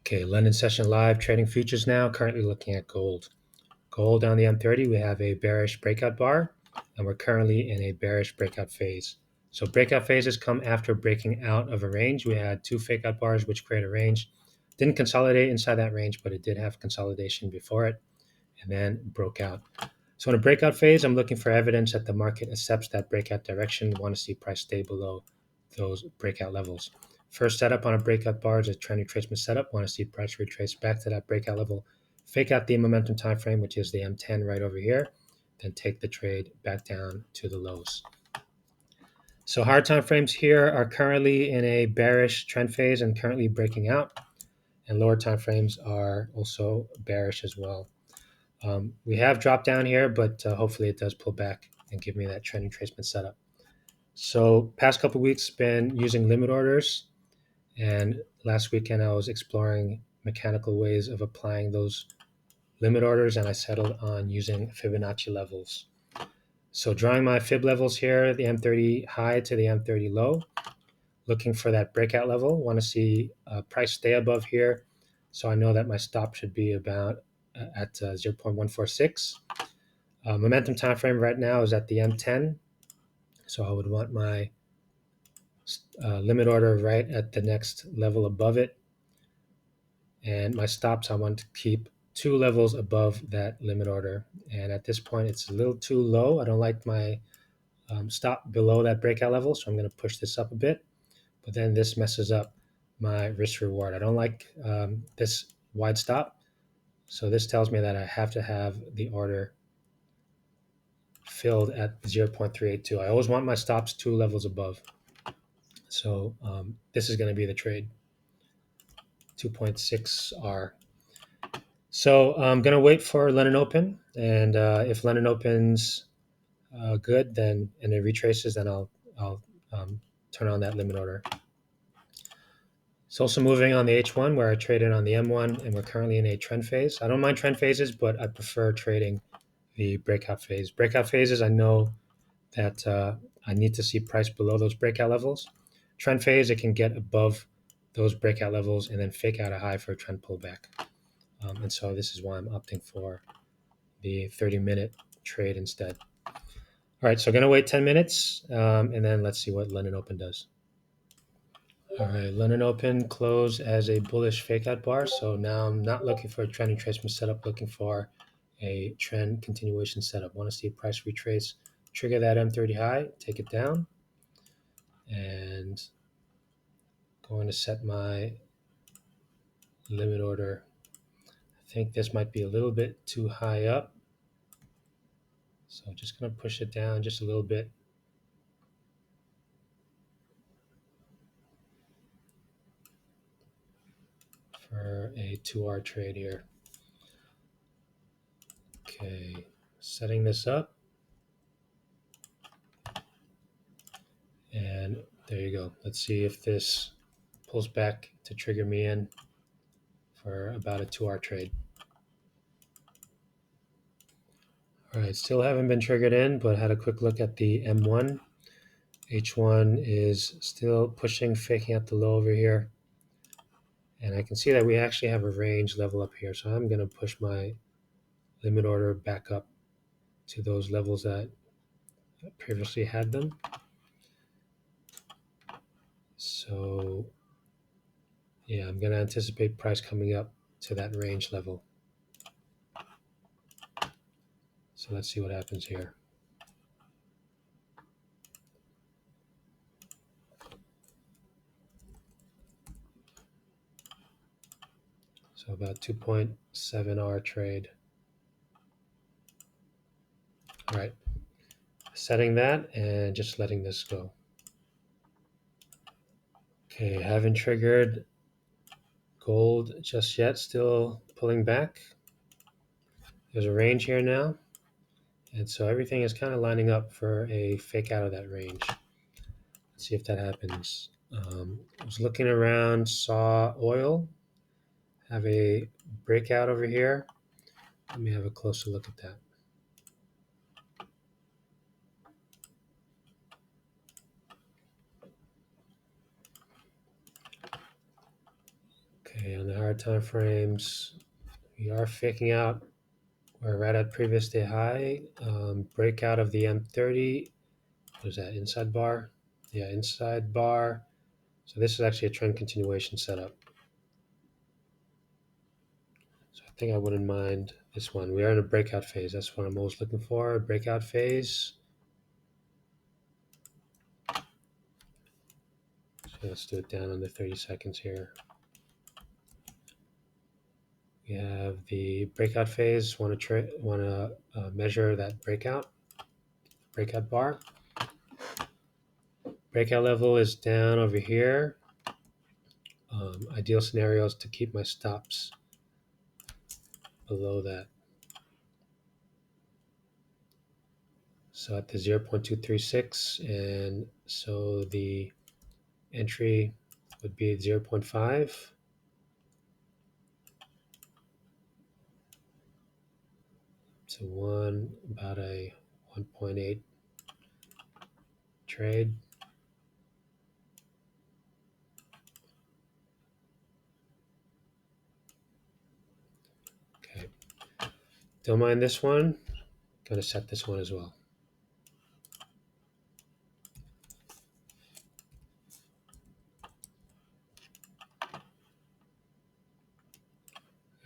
Okay, London session live, trading futures now, currently looking at gold. Gold on the M30, we have a bearish breakout bar, and we're currently in a bearish breakout phase. So breakout phases come after breaking out of a range. We had two fake out bars, which create a range. Didn't consolidate inside that range, but it did have consolidation before it, and then broke out. So in a breakout phase, I'm looking for evidence that the market accepts that breakout direction. We want to see price stay below those breakout levels. First setup on a breakout bar is a trend retracement setup. Want to see price retrace back to that breakout level, fake out the momentum time frame, which is the M10 right over here, then take the trade back down to the lows. So higher time frames here are currently in a bearish trend phase and currently breaking out, and lower time frames are also bearish as well. We have dropped down here, but hopefully it does pull back and give me that trend retracement setup. So past couple of weeks been using limit orders, and last weekend I was exploring mechanical ways of applying those limit orders, and I settled on using Fibonacci levels. So drawing my fib levels here, the M30 high to the M30 low, looking for that breakout level. Want to see price stay above here, so I know that my stop should be about at 0.146. Momentum time frame right now is at the M10, so I would want my limit order right at the next level above it, and my stops I want to keep two levels above that limit order. And at this point, it's a little too low. I don't like my stop below that breakout level, so I'm going to push this up a bit. But then this messes up my risk reward. I don't like this wide stop, so this tells me that I have to have the order filled at 0.382. I always want my stops two levels above. So this is going to be the trade, 2.6R. So I'm going to wait for London Open, and if London Opens good, then and it retraces, then I'll turn on that limit order. It's also moving on the H1 where I traded on the M1, and we're currently in a trend phase. I don't mind trend phases, but I prefer trading the breakout phase. Breakout phases, I know that I need to see price below those breakout levels. Trend phase, it can get above those breakout levels and then fake out a high for a trend pullback. And so this is why I'm opting for the 30-minute trade instead. All right, so I'm going to wait 10 minutes, and then let's see what London Open does. All right, London Open closed as a bullish fake out bar. So now I'm not looking for a trend retracement setup, looking for a trend continuation setup. Want to see price retrace, trigger that M30 high, take it down, and going to set my limit order. I think this might be a little bit too high up. So I'm just going to push it down just a little bit. For a 2R trade here. Okay, setting this up. And there you go. Let's see if this pulls back to trigger me in for about a 2R trade. All right, still haven't been triggered in, but had a quick look at the M1. H1 is still pushing, faking out the low over here. And I can see that we actually have a range level up here. So I'm going to push my limit order back up to those levels that I previously had them. So yeah, I'm going to anticipate price coming up to that range level. So let's see what happens here. So about 2.7R trade. All right, setting that and just letting this go. Okay, haven't triggered gold just yet, still pulling back. There's a range here now. And so everything is kind of lining up for a fake out of that range. Let's see if that happens. I was looking around, saw oil have a breakout over here. Let me have a closer look at that. Okay, Okay, on the higher time frames, we are faking out. We're right at previous day high. Breakout of the M30. What is that? Inside bar? Yeah, inside bar. So this is actually a trend continuation setup. So I think I wouldn't mind this one. We are in a breakout phase. That's what I'm always looking for. A breakout phase. So let's do it down under 30 seconds here. We have the breakout phase. Want to measure that breakout bar. Breakout level is down over here. Ideal scenario is to keep my stops below that. So at the 0.236, and so the entry would be at 0.5. So about a 1.8 trade. Okay. Don't mind this one. Going to set this one as well.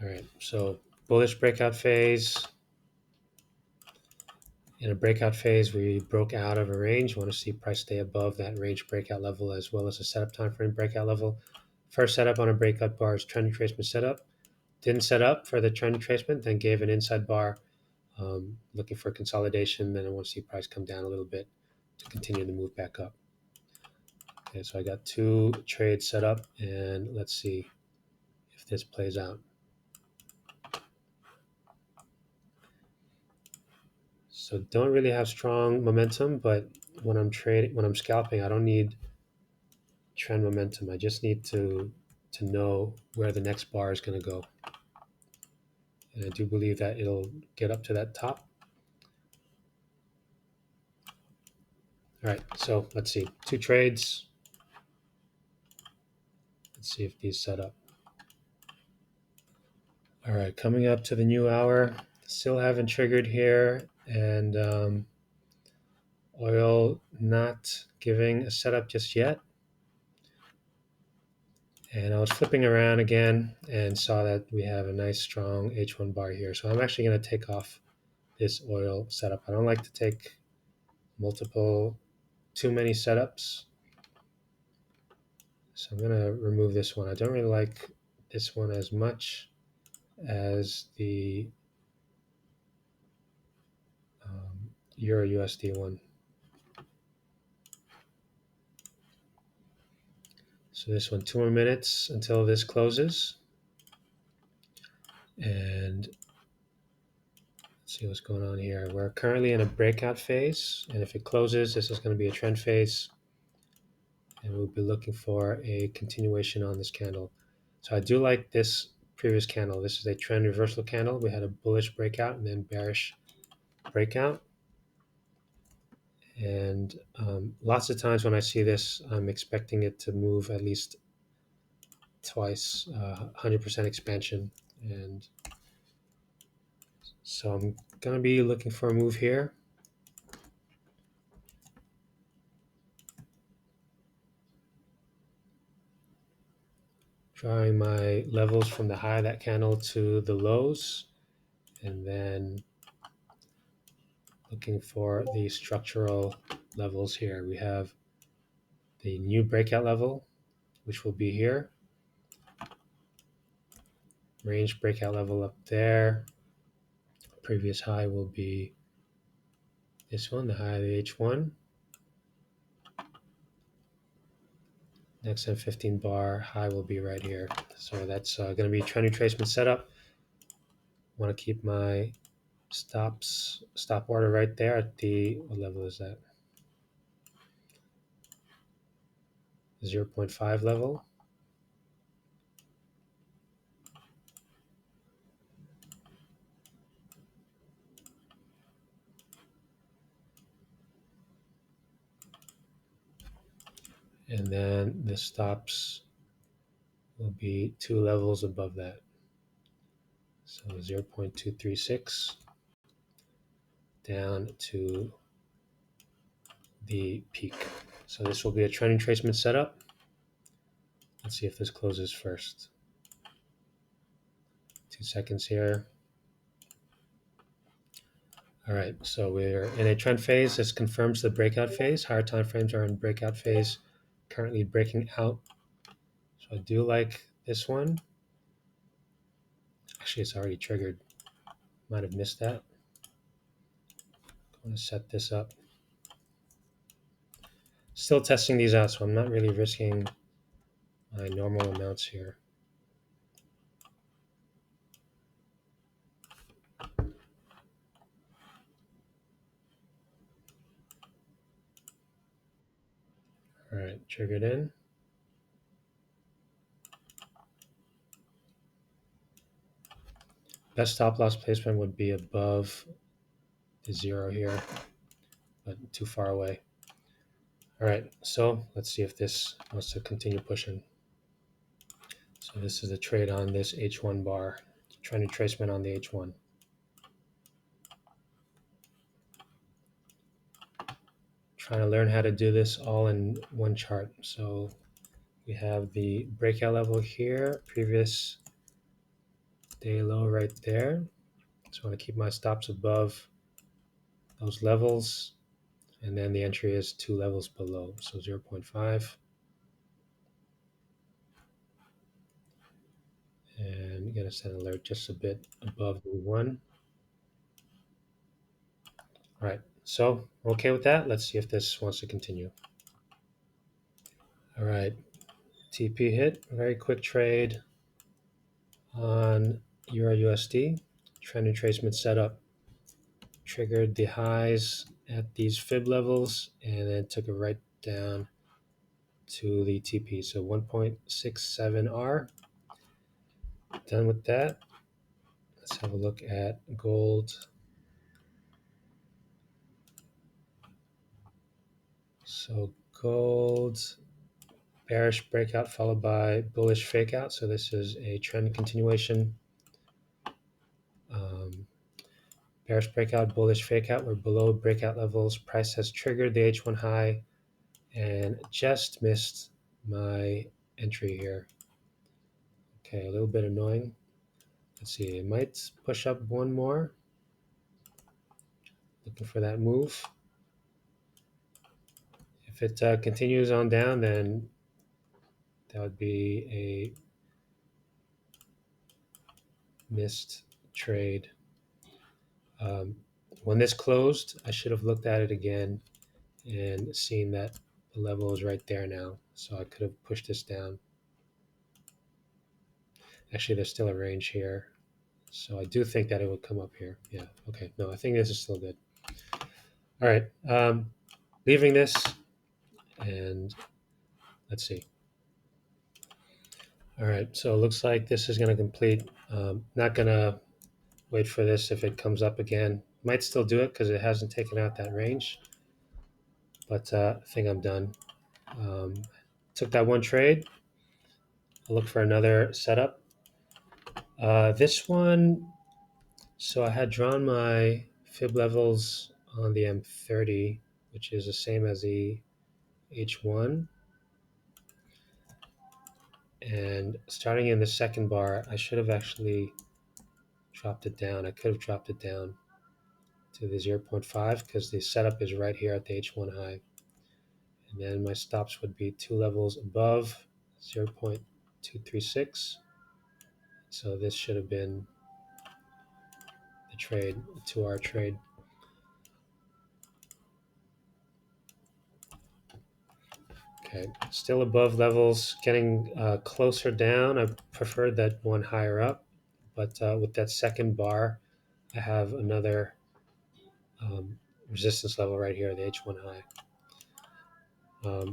All right. So bullish breakout phase. In a breakout phase, we broke out of a range. We want to see price stay above that range breakout level as well as a setup time frame breakout level. First setup on a breakout bar is trend retracement setup. Didn't set up for the trend retracement, then gave an inside bar looking for consolidation. Then I want to see price come down a little bit to continue to move back up. Okay, so I got 2 trades set up, and let's see if this plays out. So don't really have strong momentum, but when I'm scalping, I don't need trend momentum. I just need to know where the next bar is going to go. And I do believe that it'll get up to that top. All right, so let's see. 2 trades. Let's see if these set up. All right, coming up to the new hour. Still haven't triggered here, and oil not giving a setup just yet. And I was flipping around again and saw that we have a nice strong H1 bar here. So I'm actually going to take off this oil setup. I don't like to take too many setups. So I'm going to remove this one. I don't really like this one as much as the Euro USD one. So this one, 2 more minutes until this closes. And let's see what's going on here. We're currently in a breakout phase. And if it closes, this is going to be a trend phase. And we'll be looking for a continuation on this candle. So I do like this previous candle. This is a trend reversal candle. We had a bullish breakout and then bearish breakout. And lots of times when I see this, I'm expecting it to move at least twice, 100% expansion. And so I'm going to be looking for a move here. Drawing my levels from the high of that candle to the lows, and then looking for the structural levels here. We have the new breakout level, which will be here. Range breakout level up there. Previous high will be this one, the high of the H1. Next M15 bar high will be right here. So that's going to be trend retracement setup. Want to keep my stop order right there at the, what level is that? 0.5 level. And then the stops will be 2 levels above that. So 0.236 down to the peak. So this will be a trend retracement setup. Let's see if this closes first. 2 seconds here. All right, so we're in a trend phase. This confirms the breakout phase. Higher time frames are in breakout phase, currently breaking out. So I do like this one. Actually, it's already triggered. Might have missed that. I'm going to set this up. Still testing these out, so I'm not really risking my normal amounts here. All right, triggered in. Best stop loss placement would be above the 0 here, but too far away. All right, so let's see if this wants to continue pushing. So this is a trade on this H1 bar, trend retracement on the H1. Trying to learn how to do this all in one chart. So we have the breakout level here, previous day low right there. So I want to keep my stops above those levels. And then the entry is 2 levels below, so 0.5. And you gotta set alert just a bit above the 1. All right, so okay with that. Let's see if this wants to continue. All right, TP hit, very quick trade on Euro USD. Trend retracement setup triggered the highs at these fib levels and then took it right down to the TP. So 1.67R. Done with that. Let's have a look at gold. So gold, bearish breakout followed by bullish fake out. So this is a trend continuation. Bearish breakout, bullish fake out. We're below breakout levels. Price has triggered the H1 high and just missed my entry here. Okay, a little bit annoying. Let's see, it might push up one more. Looking for that move. If it continues on down, then that would be a missed trade. When this closed, I should have looked at it again and seen that the level is right there now. So I could have pushed this down. Actually, there's still a range here. So I do think that it would come up here. Yeah, okay. No, I think this is still good. All right, leaving this and let's see. All right, so it looks like this is going to complete. Not going to wait for this if it comes up again. Might still do it because it hasn't taken out that range, but I think I'm done. Took that one trade. I'll look for another setup. This one, so I had drawn my fib levels on the M30, which is the same as the H1. And starting in the second bar, I should have actually dropped it down. I could have dropped it down to the 0.5 because the setup is right here at the H1 high. And then my stops would be 2 levels above 0.236. So this should have been the trade, the 2-hour trade. Okay, still above levels, getting closer down. I preferred that one higher up, but with that second bar, I have another resistance level right here, the H1 high.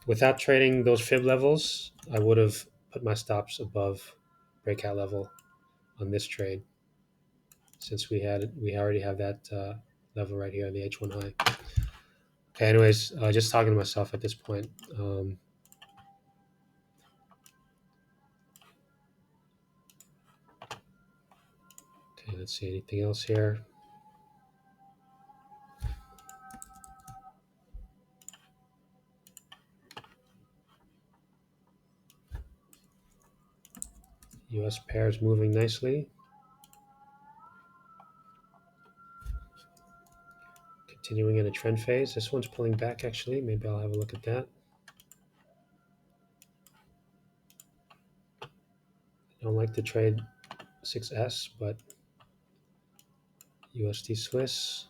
Without trading those fib levels, I would have put my stops above breakout level on this trade, since we already have that level right here on the H1 high. Okay, anyways, just talking to myself at this point. Okay, let's see anything else here. US pairs moving nicely. Continuing in a trend phase. This one's pulling back actually. Maybe I'll have a look at that. I don't like to trade 6S, but USD Swiss.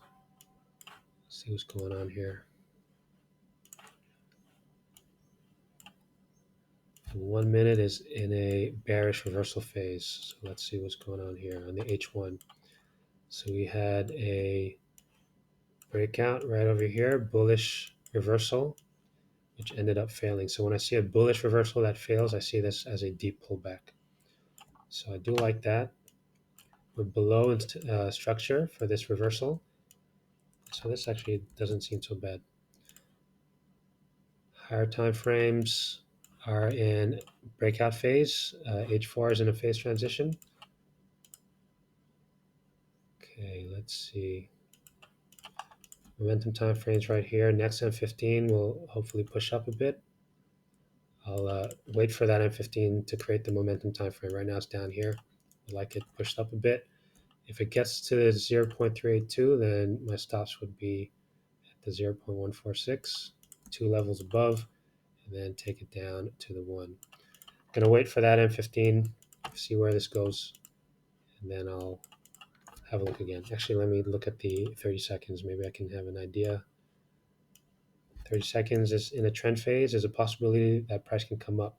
Let's see what's going on here. And 1 minute is in a bearish reversal phase. So let's see what's going on here on the H1. So we had a breakout right over here, bullish reversal, which ended up failing. So when I see a bullish reversal that fails, I see this as a deep pullback. So I do like that. We're below structure for this reversal. So this actually doesn't seem so bad. Higher time frames are in breakout phase. H4 is in a phase transition. Okay, let's see. Momentum time frames right here. Next M15 will hopefully push up a bit. I'll wait for that M15 to create the momentum time frame. Right now it's down here. I like it pushed up a bit. If it gets to the 0.382, then my stops would be at the 0.146, 2 levels above, and then take it down to the 1. I'm going to wait for that M15, see where this goes, and then I'll have a look again. Actually, let me look at the 30 seconds. Maybe I can have an idea. 30 seconds is in a trend phase. There's a possibility that price can come up.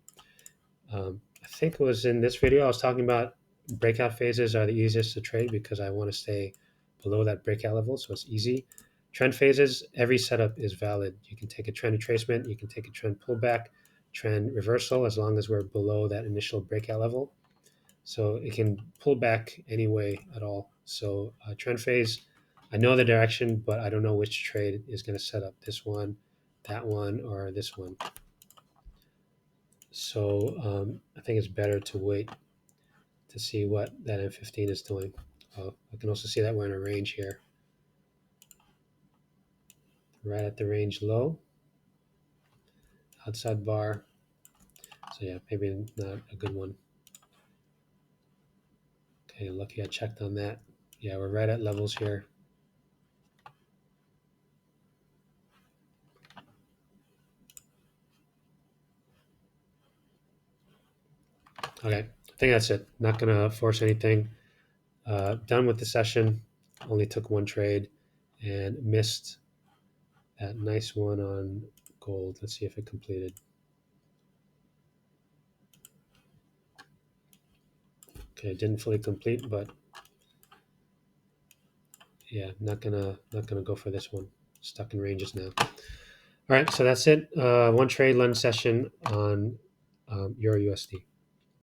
I think it was in this video I was talking about breakout phases are the easiest to trade because I want to stay below that breakout level, so it's easy. Trend phases, every setup is valid. You can take a trend retracement, you can take a trend pullback, trend reversal, as long as we're below that initial breakout level. So it can pull back any way at all. So trend phase, I know the direction, but I don't know which trade is going to set up, this one, that one, or this one. So I think it's better to wait to see what that M15 is doing. I can also see that we're in a range here, right at the range low, outside bar. So yeah, maybe not a good one. Okay, lucky I checked on that. Yeah, we're right at levels here. Okay, I think that's it. Not gonna force anything. Done with the session. Only took one trade and missed that nice one on gold. Let's see if it completed. Okay, didn't fully complete, but yeah, not gonna go for this one. Stuck in ranges now. All right, so that's it. One trade lunch session on Euro USD.